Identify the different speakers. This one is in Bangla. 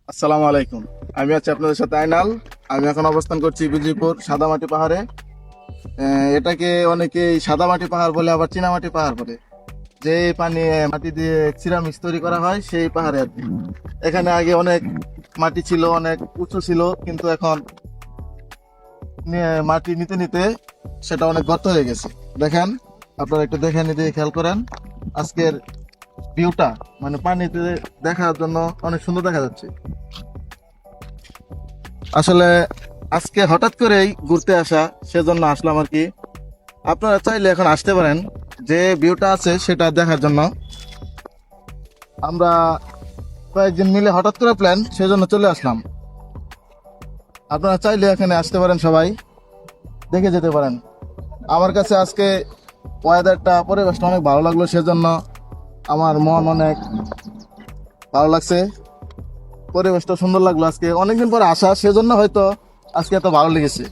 Speaker 1: আসসালামু আলাইকুম। আমি আছি আপনাদের সাথে আইনাল। আমি এখন অবস্থান করছি বিজয়পুর সাদামাটি পাহাড়ে। এটাকে অনেকেই সাদামাটি পাহাড় বলে, আবার চীনামাটি পাহাড় বলে। যে পানি মাটি দিয়ে সিরামিক্স তৈরি করা হয় সেই পাহাড়ে আর কি। এখানে আগে অনেক মাটি ছিল, অনেক উঁচু ছিল, কিন্তু এখন মাটি নিতে নিতে সেটা অনেক গর্ত হয়ে গেছে। দেখেন, আপনারা একটু দেখে নিতে খেয়াল করেন। আজকের ভিউটা মানে পানিতে দেখার জন্য অনেক সুন্দর দেখা যাচ্ছে। আসলে আজকে হঠাৎ করেই ঘুরতে আসা, সেজন্য আসলাম আর কি। আপনারা চাইলে এখন আসতে পারেন, যে ভিউটা আছে সেটা দেখার জন্য। আমরা কয়েকজন মিলে হঠাৎ করে প্ল্যান, সেজন্য চলে আসলাম। আপনারা চাইলে এখানে আসতে পারেন, সবাই দেখে যেতে পারেন। আমার কাছে আজকে ওয়েদারটা, পরিবেশটা অনেক ভালো লাগলো, সেজন্য আমার মন অনেক ভালো লাগছে। পরিবেশটা সুন্দর লাগলো, আজকে অনেকদিন পরে আসা, সেজন্য হয়তো আজকে এত ভালো লেগেছে।